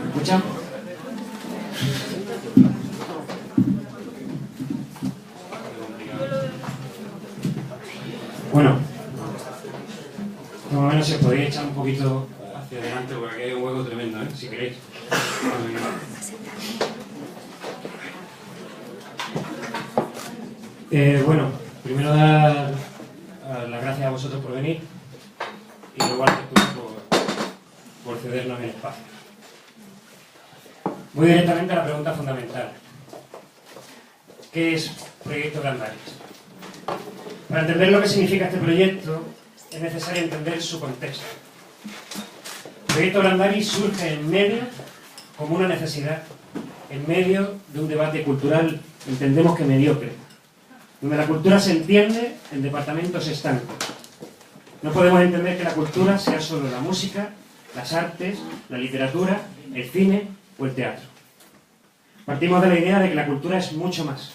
¿Escuchan? Bueno, más o menos si os podéis echar un poquito hacia adelante porque aquí hay un hueco tremendo, si queréis. Bueno, primero dar las gracias a vosotros por venir y luego al Arturo por cedernos el espacio. Voy directamente a la pregunta fundamental. ¿Qué es Proyecto Grandaris? Para entender lo que significa este proyecto es necesario entender su contexto. El Proyecto Grandaris surge en medio, como una necesidad, en medio de un debate cultural, entendemos que mediocre, donde la cultura se entiende en departamentos estancos. No podemos entender que la cultura sea solo la música, las artes, la literatura, el cine o el teatro. Partimos de la idea de que la cultura es mucho más.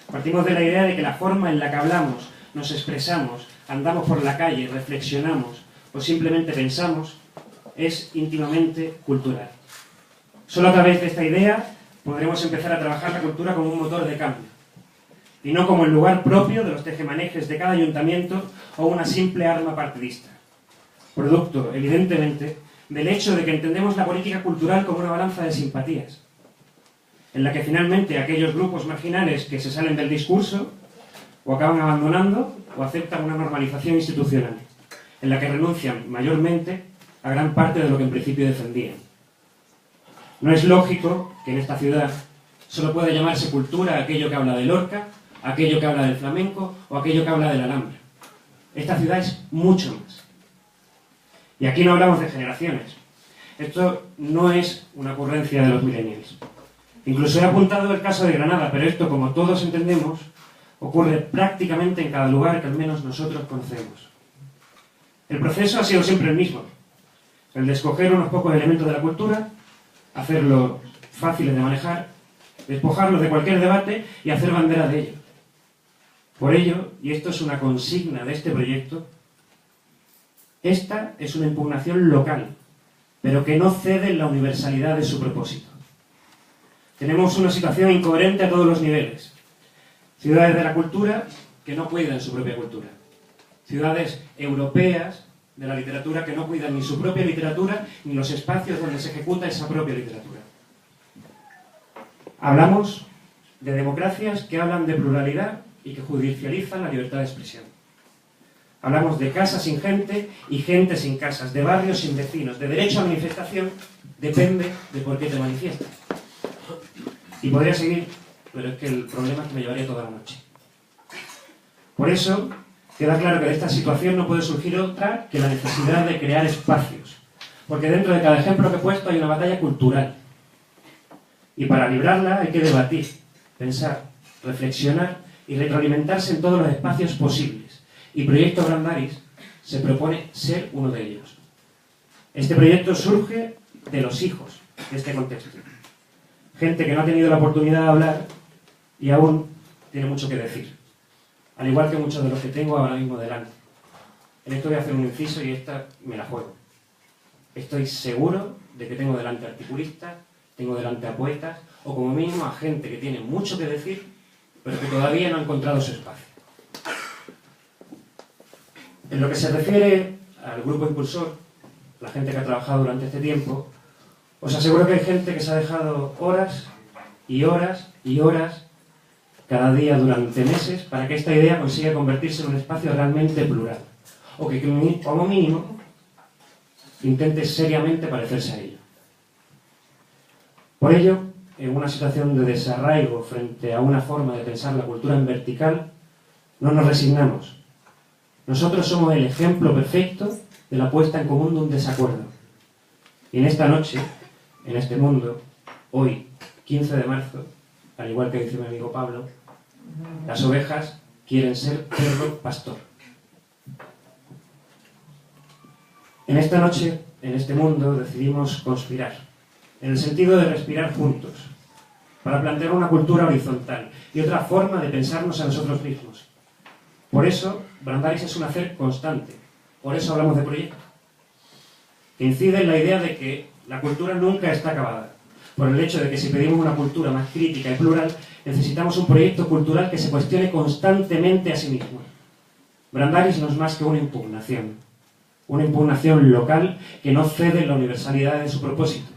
Partimos de la idea de que la forma en la que hablamos, nos expresamos, andamos por la calle, reflexionamos o simplemente pensamos es íntimamente cultural. Solo a través de esta idea podremos empezar a trabajar la cultura como un motor de cambio y no como el lugar propio de los tejemanejes de cada ayuntamiento o una simple arma partidista. Producto, evidentemente, del hecho de que entendemos la política cultural como una balanza de simpatías, en la que finalmente aquellos grupos marginales que se salen del discurso o acaban abandonando o aceptan una normalización institucional, en la que renuncian mayormente a gran parte de lo que en principio defendían. No es lógico que en esta ciudad solo pueda llamarse cultura aquello que habla de Lorca, aquello que habla del flamenco o aquello que habla del Alhambra. Esta ciudad es mucho más. Y aquí no hablamos de generaciones. Esto no es una ocurrencia de los millennials. Incluso he apuntado el caso de Granada, pero esto, como todos entendemos, ocurre prácticamente en cada lugar que al menos nosotros conocemos. El proceso ha sido siempre el mismo. El de escoger unos pocos elementos de la cultura, hacerlos fáciles de manejar, despojarlos de cualquier debate y hacer bandera de ello. Por ello, y esto es una consigna de este proyecto, esta es una impugnación local, pero que no cede en la universalidad de su propósito. Tenemos una situación incoherente a todos los niveles. Ciudades de la cultura que no cuidan su propia cultura. Ciudades europeas de la literatura que no cuidan ni su propia literatura ni los espacios donde se ejecuta esa propia literatura. Hablamos de democracias que hablan de pluralidad y que judicializan la libertad de expresión. Hablamos de casas sin gente y gente sin casas, de barrios sin vecinos, de derecho a manifestación, depende de por qué te manifiestas. Y podría seguir, pero es que el problema es que me llevaría toda la noche. Por eso, queda claro que de esta situación no puede surgir otra que la necesidad de crear espacios. Porque dentro de cada ejemplo que he puesto hay una batalla cultural. Y para librarla hay que debatir, pensar, reflexionar y retroalimentarse en todos los espacios posibles. Y Proyecto Grandaris se propone ser uno de ellos. Este proyecto surge de los hijos de este contexto. Gente que no ha tenido la oportunidad de hablar y aún tiene mucho que decir. Al igual que muchos de los que tengo ahora mismo delante. En esto voy a hacer un inciso y esta me la juego. Estoy seguro de que tengo delante articulistas, tengo delante a poetas, o como mínimo a gente que tiene mucho que decir, pero que todavía no ha encontrado su espacio. En lo que se refiere al grupo impulsor, la gente que ha trabajado durante este tiempo, os aseguro que hay gente que se ha dejado horas y horas y horas cada día durante meses para que esta idea consiga convertirse en un espacio realmente plural. O que como mínimo intente seriamente parecerse a ello. Por ello, en una situación de desarraigo frente a una forma de pensar la cultura en vertical, no nos resignamos. Nosotros somos el ejemplo perfecto de la puesta en común de un desacuerdo. Y en esta noche, en este mundo, hoy, 15 de marzo, al igual que dice mi amigo Pablo, las ovejas quieren ser perro pastor. En esta noche, en este mundo, decidimos conspirar, en el sentido de respirar juntos, para plantear una cultura horizontal y otra forma de pensarnos a nosotros mismos, Por eso, Brandaris es un hacer constante. Por eso hablamos de proyecto. Que incide en la idea de que la cultura nunca está acabada. Por el hecho de que si pedimos una cultura más crítica y plural, necesitamos un proyecto cultural que se cuestione constantemente a sí mismo. Brandaris no es más que una impugnación local que no cede en la universalidad de su propósito.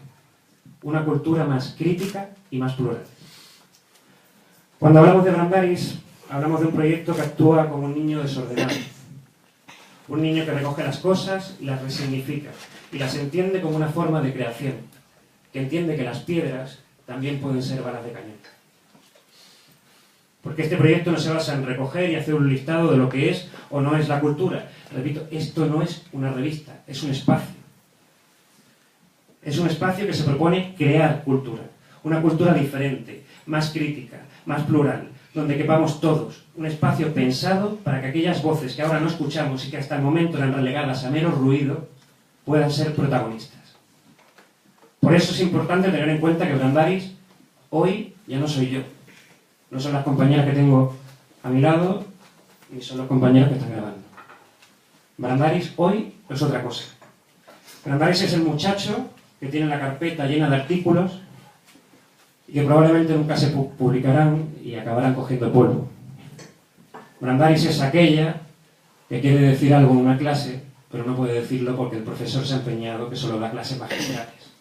Una cultura más crítica y más plural. Cuando hablamos de Brandaris, hablamos de un proyecto que actúa como un niño desordenado. Un niño que recoge las cosas y las resignifica, y las entiende como una forma de creación, que entiende que las piedras también pueden ser balas de cañón. Porque este proyecto no se basa en recoger y hacer un listado de lo que es o no es la cultura. Repito, esto no es una revista, es un espacio. Es un espacio que se propone crear cultura. Una cultura diferente, más crítica, más plural, donde quepamos todos. Un espacio pensado para que aquellas voces que ahora no escuchamos y que hasta el momento eran relegadas a mero ruido, puedan ser protagonistas. Por eso es importante tener en cuenta que Brandaris hoy ya no soy yo. No son las compañeras que tengo a mi lado, ni son los compañeros que están grabando. Brandaris hoy es otra cosa. Brandaris es el muchacho que tiene la carpeta llena de artículos y que probablemente nunca se publicarán y acabarán cogiendo polvo. Brandaris es aquella que quiere decir algo en una clase, pero no puede decirlo porque el profesor se ha empeñado que solo da clases magistrales.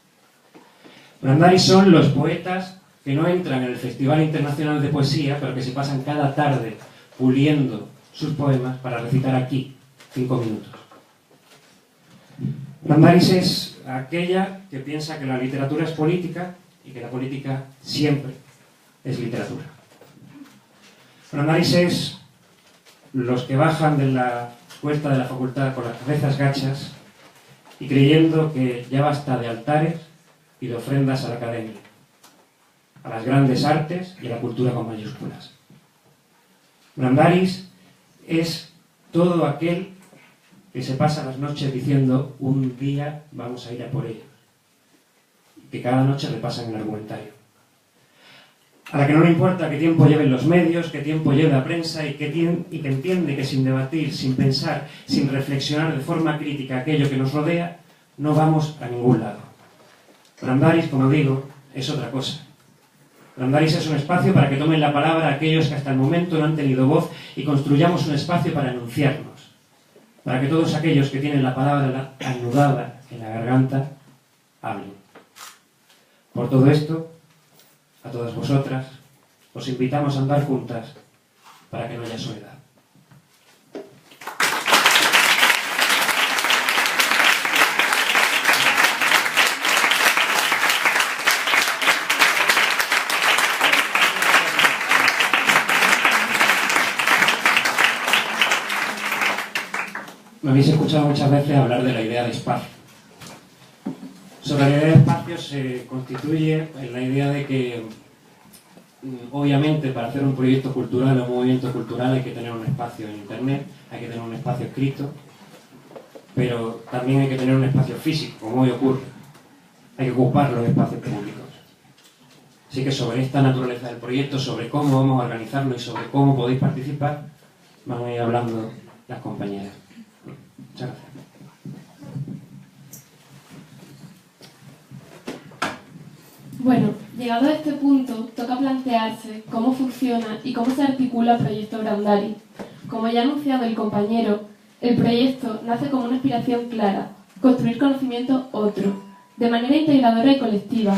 Brandaris son los poetas que no entran en el Festival Internacional de Poesía, pero que se pasan cada tarde puliendo sus poemas para recitar aquí 5 minutos. Brandaris es aquella que piensa que la literatura es política y que la política siempre es literatura. Brandaris es los que bajan de la cuesta de la facultad con las cabezas gachas y creyendo que ya basta de altares y de ofrendas a la academia, a las grandes artes y a la cultura con mayúsculas. Brandaris es todo aquel que se pasa las noches diciendo un día vamos a ir a por ellos, y que cada noche repasan el argumentario. A la que no le importa qué tiempo lleven los medios, qué tiempo lleve la prensa y que entiende que sin debatir, sin pensar, sin reflexionar de forma crítica aquello que nos rodea, no vamos a ningún lado. Brandaris, como digo, es otra cosa. Brandaris es un espacio para que tomen la palabra aquellos que hasta el momento no han tenido voz y construyamos un espacio para enunciarnos, para que todos aquellos que tienen la palabra anudada en la garganta hablen. Por todo esto, a todas vosotras, os invitamos a andar juntas para que no haya soledad. Me habéis escuchado muchas veces hablar de la idea de espacio. Sobre la idea de espacio se constituye en la idea de que, obviamente, para hacer un proyecto cultural o un movimiento cultural hay que tener un espacio en Internet, hay que tener un espacio escrito, pero también hay que tener un espacio físico, como hoy ocurre. Hay que ocupar los espacios públicos. Así que sobre esta naturaleza del proyecto, sobre cómo vamos a organizarlo y sobre cómo podéis participar, van a ir hablando las compañeras. Muchas gracias. Bueno, llegado a este punto, toca plantearse cómo funciona y cómo se articula el proyecto Brandaris. Como ya ha anunciado el compañero, el proyecto nace como una aspiración clara, construir conocimiento otro, de manera integradora y colectiva,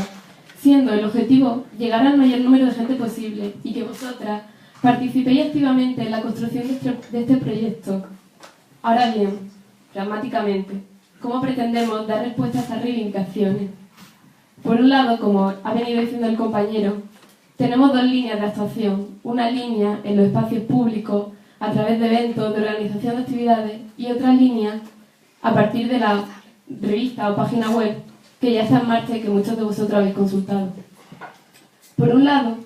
siendo el objetivo llegar al mayor número de gente posible y que vosotras participéis activamente en la construcción de este proyecto. Ahora bien, pragmáticamente, ¿cómo pretendemos dar respuesta a estas reivindicaciones? Por un lado, como ha venido diciendo el compañero, tenemos dos líneas de actuación. Una línea en los espacios públicos, a través de eventos, de organización de actividades, y otra línea a partir de la revista o página web que ya está en marcha y que muchos de vosotros habéis consultado. Por un lado,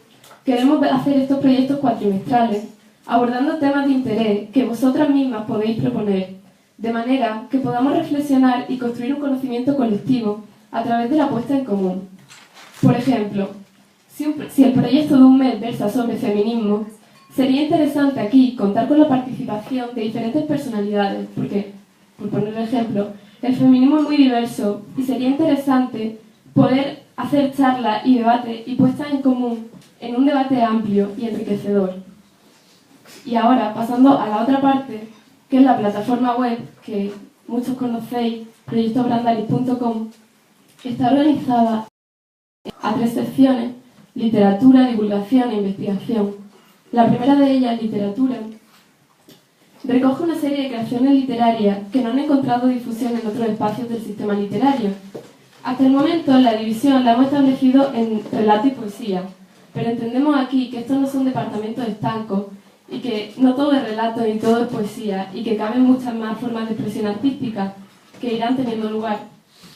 queremos hacer estos proyectos cuatrimestrales, abordando temas de interés que vosotras mismas podéis proponer, de manera que podamos reflexionar y construir un conocimiento colectivo a través de la puesta en común. Por ejemplo, si el proyecto de un mes versa sobre feminismo, Sería interesante aquí contar con la participación de diferentes personalidades, porque, por poner un ejemplo, el feminismo es muy diverso y sería interesante poder hacer charlas y debates y puestas en común en un debate amplio y enriquecedor. Y ahora, pasando a la otra parte, que es la plataforma web que muchos conocéis, proyectobrandaris.com, está organizada a 3 secciones: literatura, divulgación e investigación. La primera de ellas, literatura, recoge una serie de creaciones literarias que no han encontrado difusión en otros espacios del sistema literario. Hasta el momento, la división la hemos establecido en relato y poesía, pero entendemos aquí que estos no son departamentos estancos y que no todo es relato ni todo es poesía y que caben muchas más formas de expresión artística que irán teniendo lugar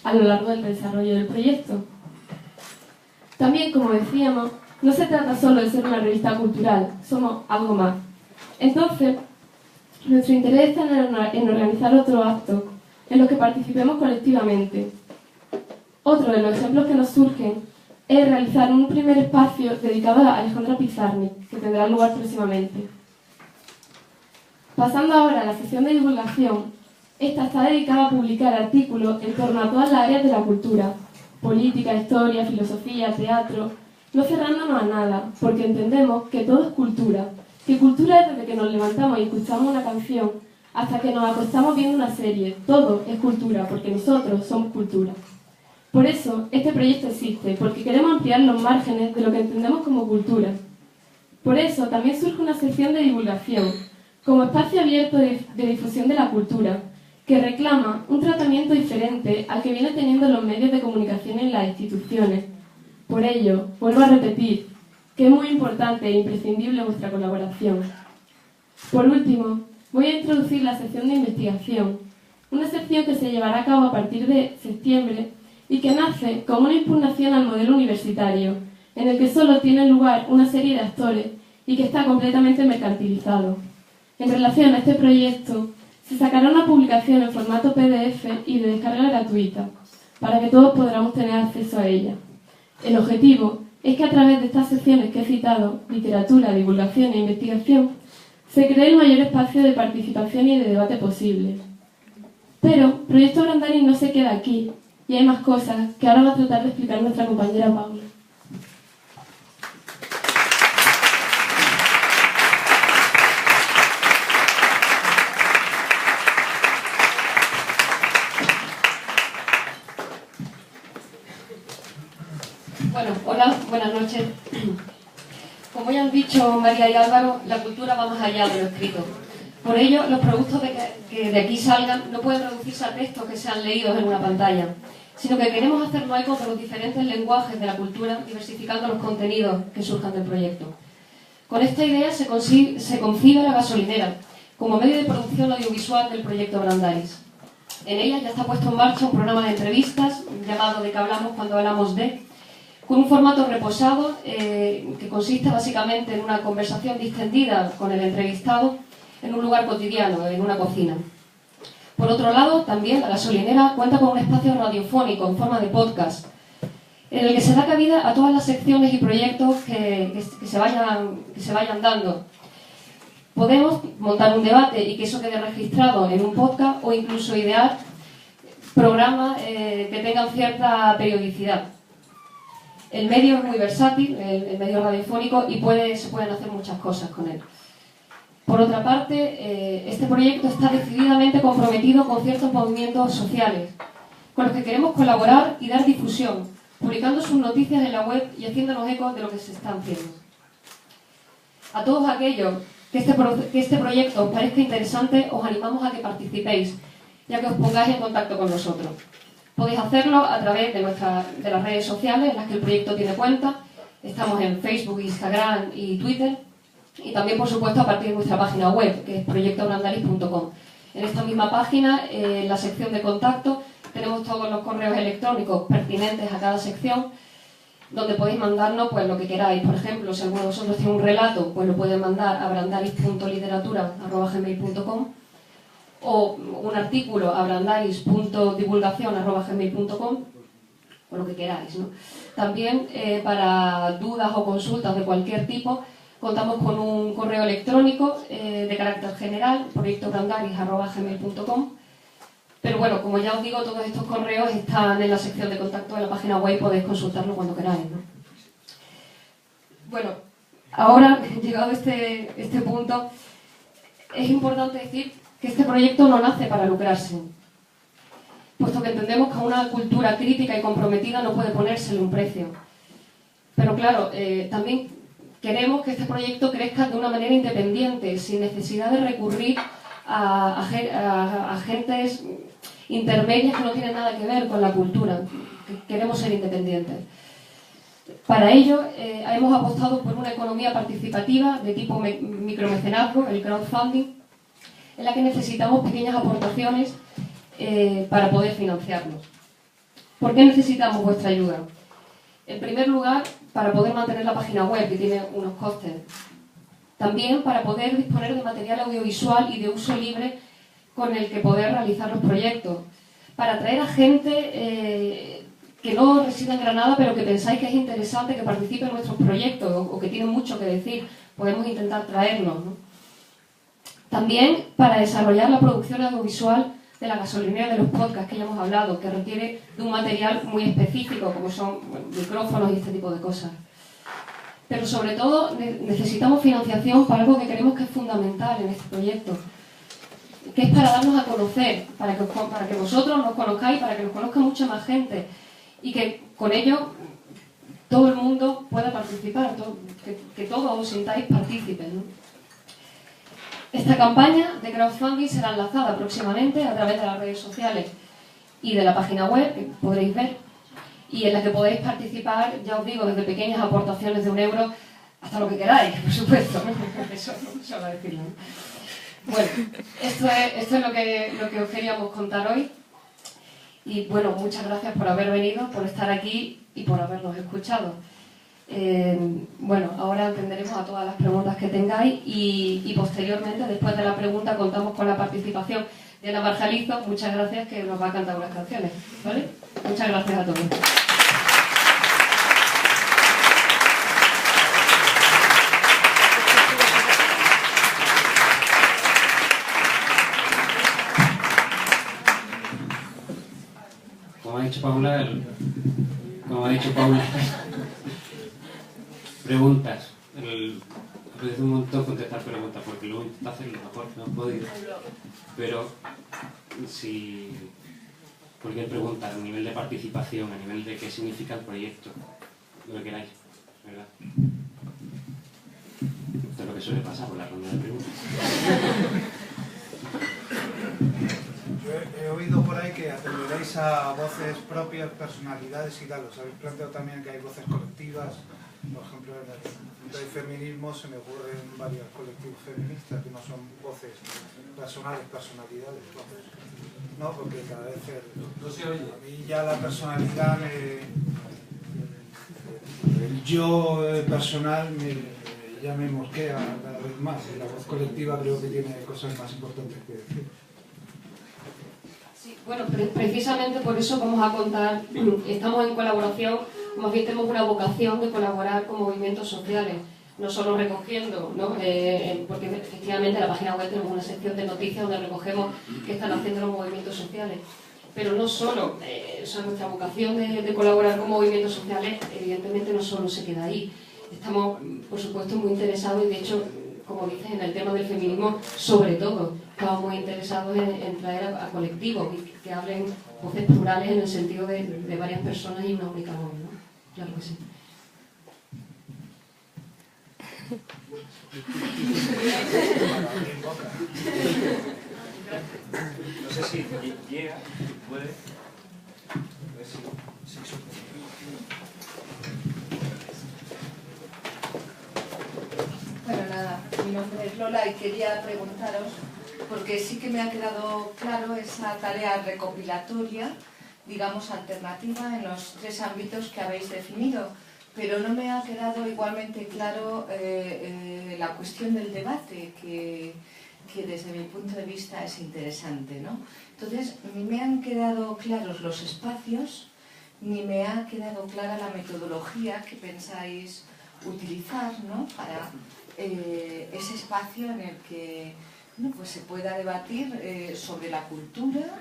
a lo largo del desarrollo del proyecto. También, como decíamos, no se trata solo de ser una revista cultural, somos algo más. Entonces, nuestro interés está en organizar otro acto en los que participemos colectivamente. Otro de los ejemplos que nos surgen es realizar un primer espacio dedicado a Alejandra Pizarnik, que tendrá lugar próximamente. Pasando ahora a la sección de divulgación, esta está dedicada a publicar artículos en torno a todas las áreas de la cultura: política, historia, filosofía, teatro, no cerrándonos a nada, porque entendemos que todo es cultura, que cultura es desde que nos levantamos y escuchamos una canción hasta que nos acostamos viendo una serie. Todo es cultura, porque nosotros somos cultura. Por eso, este proyecto existe, porque queremos ampliar los márgenes de lo que entendemos como cultura. Por eso, también surge una sección de divulgación, como espacio abierto de difusión de la cultura, que reclama un tratamiento diferente al que viene teniendo los medios de comunicación en las instituciones. Por ello, vuelvo a repetir que es muy importante e imprescindible vuestra colaboración. Por último, voy a introducir la sección de investigación, una sección que se llevará a cabo a partir de septiembre y que nace como una impugnación al modelo universitario, en el que solo tiene lugar una serie de actores y que está completamente mercantilizado. En relación a este proyecto, se sacará una publicación en formato PDF y de descarga gratuita, para que todos podamos tener acceso a ella. El objetivo es que a través de estas secciones que he citado, literatura, divulgación e investigación, se cree el mayor espacio de participación y de debate posible. Pero Proyecto Brandaris no se queda aquí, y hay más cosas que ahora va a tratar de explicar nuestra compañera Paula. Bueno, hola, buenas noches. Como ya han dicho María y Álvaro, la cultura va más allá de lo escrito. Por ello, los productos que de aquí salgan no pueden reducirse a textos que sean leídos en una pantalla, sino que queremos hacernos eco de los diferentes lenguajes de la cultura, diversificando los contenidos que surjan del proyecto. Con esta idea se concibe La Gasolinera como medio de producción audiovisual del proyecto Brandaris. En ella ya está puesto en marcha un programa de entrevistas llamado ¿De qué hablamos cuando hablamos de?, con un formato reposado que consiste básicamente en una conversación distendida con el entrevistado en un lugar cotidiano, en una cocina. Por otro lado, también La Gasolinera cuenta con un espacio radiofónico en forma de podcast, en el que se da cabida a todas las secciones y proyectos que se vayan dando. Podemos montar un debate y que eso quede registrado en un podcast o incluso idear programas que tengan cierta periodicidad. El medio es muy versátil, el medio radiofónico, y se pueden hacer muchas cosas con él. Por otra parte, este proyecto está decididamente comprometido con ciertos movimientos sociales, con los que queremos colaborar y dar difusión, publicando sus noticias en la web y haciéndonos eco de lo que se está haciendo. A todos aquellos que este proyecto os parezca interesante, os animamos a que participéis, ya que os pongáis en contacto con nosotros. Podéis hacerlo a través de las redes sociales en las que el proyecto tiene cuenta. Estamos en Facebook, Instagram y Twitter. Y también, por supuesto, a partir de nuestra página web, que es proyectobrandaris.com. En esta misma página, en la sección de contacto, tenemos todos los correos electrónicos pertinentes a cada sección, donde podéis mandarnos pues lo que queráis. Por ejemplo, si alguno de vosotros tiene un relato, pues lo pueden mandar a brandaris.literatura@gmail.com, o un artículo a brandaris.divulgacion@gmail.com, o lo que queráis, ¿no? También para dudas o consultas de cualquier tipo, Contamos con un correo electrónico de carácter general, proyectobrandaris@gmail.com. Pero bueno, como ya os digo, todos estos correos están en la sección de contacto de la página web y podéis consultarlo cuando queráis, ¿no? Bueno, ahora, llegado a este punto, es importante decir que este proyecto no nace para lucrarse, puesto que entendemos que a una cultura crítica y comprometida no puede ponérsele un precio. Pero claro, también queremos que este proyecto crezca de una manera independiente, sin necesidad de recurrir a agentes intermedias que no tienen nada que ver con la cultura. Queremos ser independientes. Para ello, hemos apostado por una economía participativa de tipo micromecenazgo, el crowdfunding, en la que necesitamos pequeñas aportaciones para poder financiarnos. ¿Por qué necesitamos vuestra ayuda? En primer lugar, para poder mantener la página web, que tiene unos costes. También para poder disponer de material audiovisual y de uso libre con el que poder realizar los proyectos. Para atraer a gente que no reside en Granada, pero que pensáis que es interesante que participe en nuestros proyectos o que tiene mucho que decir, podemos intentar traerlos, ¿no? También para desarrollar la producción audiovisual de la gasolinera de los podcasts que ya hemos hablado, que requiere de un material muy específico, como son micrófonos y este tipo de cosas. Pero sobre todo necesitamos financiación para algo que creemos que es fundamental en este proyecto, que es para darnos a conocer, para que vosotros nos conozcáis, para que nos conozca mucha más gente y que con ello todo el mundo pueda participar, que todos os sintáis partícipes, ¿no? Esta campaña de crowdfunding será enlazada próximamente a través de las redes sociales y de la página web, que podréis ver, y en la que podéis participar, ya os digo, desde pequeñas aportaciones de €1 hasta lo que queráis, por supuesto, ¿no? Eso va a decirlo, ¿no? Bueno, esto es lo que os queríamos contar hoy. Y bueno, muchas gracias por haber venido, por estar aquí y por habernos escuchado. Bueno, ahora atenderemos a todas las preguntas que tengáis y posteriormente, después de la pregunta, contamos con la participación de Ana Marjalizo. Muchas gracias, que nos va a cantar unas canciones, ¿vale? Muchas gracias a todos. Como ha dicho Paula, preguntas. Apetece un montón contestar preguntas, porque luego intento hacer lo mejor que no he podido. Pero si cualquier pregunta a nivel de participación, a nivel de qué significa el proyecto, lo que queráis, ¿verdad? Esto es lo que suele pasar con la ronda de preguntas. Yo he oído por ahí que atenderéis a voces propias, personalidades y tal. Os habéis planteado también que hay voces colectivas. Por ejemplo, en el punto de feminismo se me ocurren varios colectivos feministas que no son voces personales, personalidades. No, porque cada vez a mí ya la personalidad, el yo personal ya me mosquea cada vez más. Y la voz colectiva creo que tiene cosas más importantes que decir. Sí, bueno, precisamente por eso vamos a contar, estamos en colaboración, más bien tenemos una vocación de colaborar con movimientos sociales, no solo recogiendo, ¿no? Porque efectivamente en la página web tenemos una sección de noticias donde recogemos qué están haciendo los movimientos sociales, pero no solo, o sea, nuestra vocación de colaborar con movimientos sociales evidentemente no solo se queda ahí, estamos por supuesto muy interesados y de hecho, como dices, en el tema del feminismo, sobre todo, estamos muy interesados en traer a colectivos que hablen voces plurales en el sentido de varias personas y una única voz, ¿no? Claro que sí. No sé si llega, puede. A ver si. Bueno, nada, mi nombre es Lola y quería preguntaros, porque sí que me ha quedado claro esa tarea recopilatoria, digamos alternativa, en los 3 ámbitos que habéis definido, pero no me ha quedado igualmente claro la cuestión del debate, que desde mi punto de vista es interesante, ¿no? Entonces, ni me han quedado claros los espacios, ni me ha quedado clara la metodología que pensáis utilizar, ¿no? Para ese espacio en el que bueno, pues se pueda debatir sobre la cultura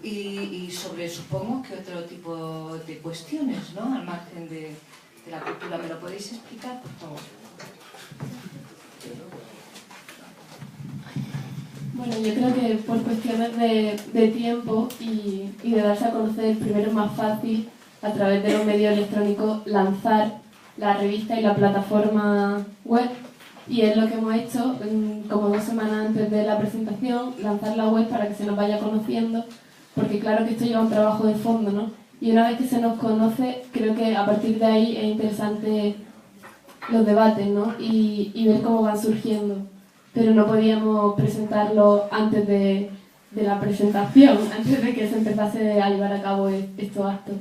y sobre, supongo, que otro tipo de cuestiones, ¿no? Al margen de la cultura. ¿Me lo podéis explicar, por favor? Bueno, yo creo que por cuestiones de tiempo y de darse a conocer, primero es más fácil a través de los medios electrónicos lanzar la revista y la plataforma web, y es lo que hemos hecho como 2 semanas antes de la presentación, lanzar la web para que se nos vaya conociendo, porque claro que esto lleva un trabajo de fondo, ¿no? Y una vez que se nos conoce, creo que a partir de ahí es interesante los debates, ¿no? Y ver cómo van surgiendo. Pero no podíamos presentarlo antes de la presentación, antes de que se empezase a llevar a cabo estos actos.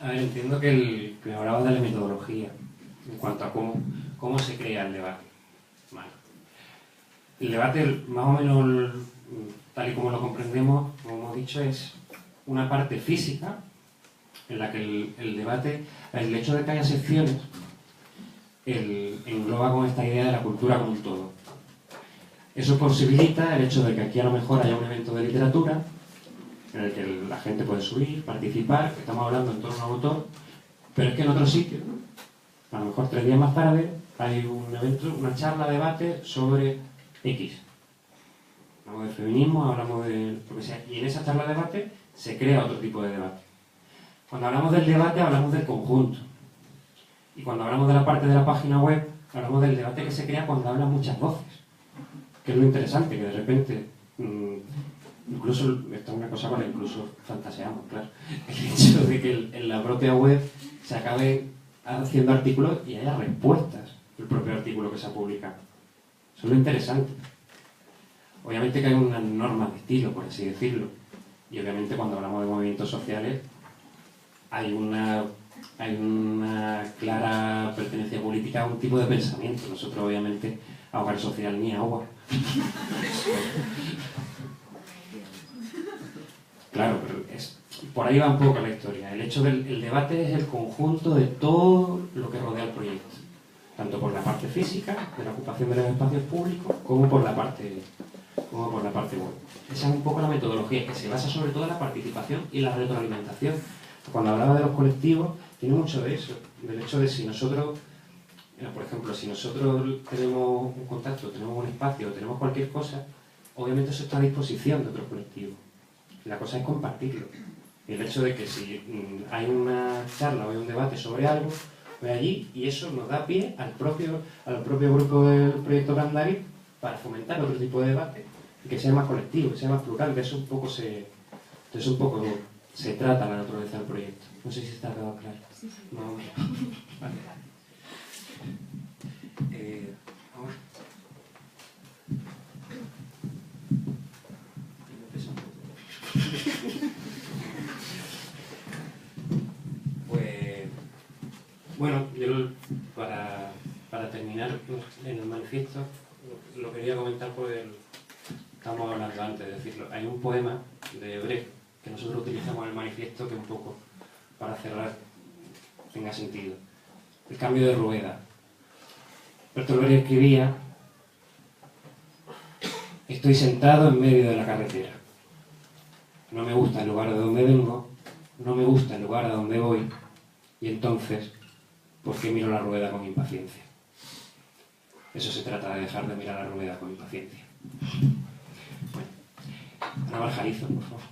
A ver, entiendo que me hablabas de la metodología en cuanto a cómo se crea el debate. Vale. El debate, más o menos tal y como lo comprendemos, como hemos dicho, es una parte física en la que el debate, el hecho de que haya secciones, engloba con esta idea de la cultura como un todo. Eso posibilita el hecho de que aquí a lo mejor haya un evento de literatura en el que la gente puede subir, participar, que estamos hablando en torno a un autor, pero es que en otro sitio, a lo mejor 3 días más tarde, hay un evento, una charla, debate sobre X. Hablamos de feminismo, hablamos de lo que sea, y en esa charla, debate, se crea otro tipo de debate. Cuando hablamos del debate, hablamos del conjunto. Y cuando hablamos de la parte de la página web, hablamos del debate que se crea cuando hablan muchas voces. Que es lo interesante, que de repente, incluso, esto es una cosa con la que incluso fantaseamos, claro, el hecho de que en la propia web se acabe haciendo artículos y haya respuestas del propio artículo que se ha publicado. Eso es lo interesante. Obviamente que hay unas normas de estilo, por así decirlo, y obviamente cuando hablamos de movimientos sociales hay una clara pertenencia política a un tipo de pensamiento. Nosotros obviamente a hogar social ni agua. Claro, pero por ahí va un poco la historia. El hecho del debate es el conjunto de todo lo que rodea el proyecto, tanto por la parte física, de la ocupación de los espacios públicos, como por la parte web. Esa es un poco la metodología, que se basa sobre todo en la participación y la retroalimentación. Cuando hablaba de los colectivos, tiene mucho de eso, del hecho de si nosotros, por ejemplo, si nosotros tenemos un contacto, tenemos un espacio, tenemos cualquier cosa, obviamente eso está a disposición de otros colectivos. La cosa es compartirlo. Y el hecho de que si hay una charla o hay un debate sobre algo, voy allí y eso nos da pie al propio grupo del proyecto Brandari para fomentar otro tipo de debate y que sea más colectivo, que sea más plural. De eso un poco se trata la naturaleza del proyecto. No sé si está quedado claro. Sí, sí. Más o menos. Vale. Ahora. Pues, bueno, yo para terminar en el manifiesto, lo quería comentar por estamos hablando antes de decirlo. Hay un poema de Brecht que nosotros utilizamos en el manifiesto que un poco, para cerrar, tenga sentido. El cambio de rueda. Bertolt escribía: estoy sentado en medio de la carretera. No me gusta el lugar de donde vengo, no me gusta el lugar a donde voy, y entonces, ¿por qué miro la rueda con impaciencia? Eso se trata, de dejar de mirar la rueda con impaciencia. Bueno, Ana Marjarizo, por favor.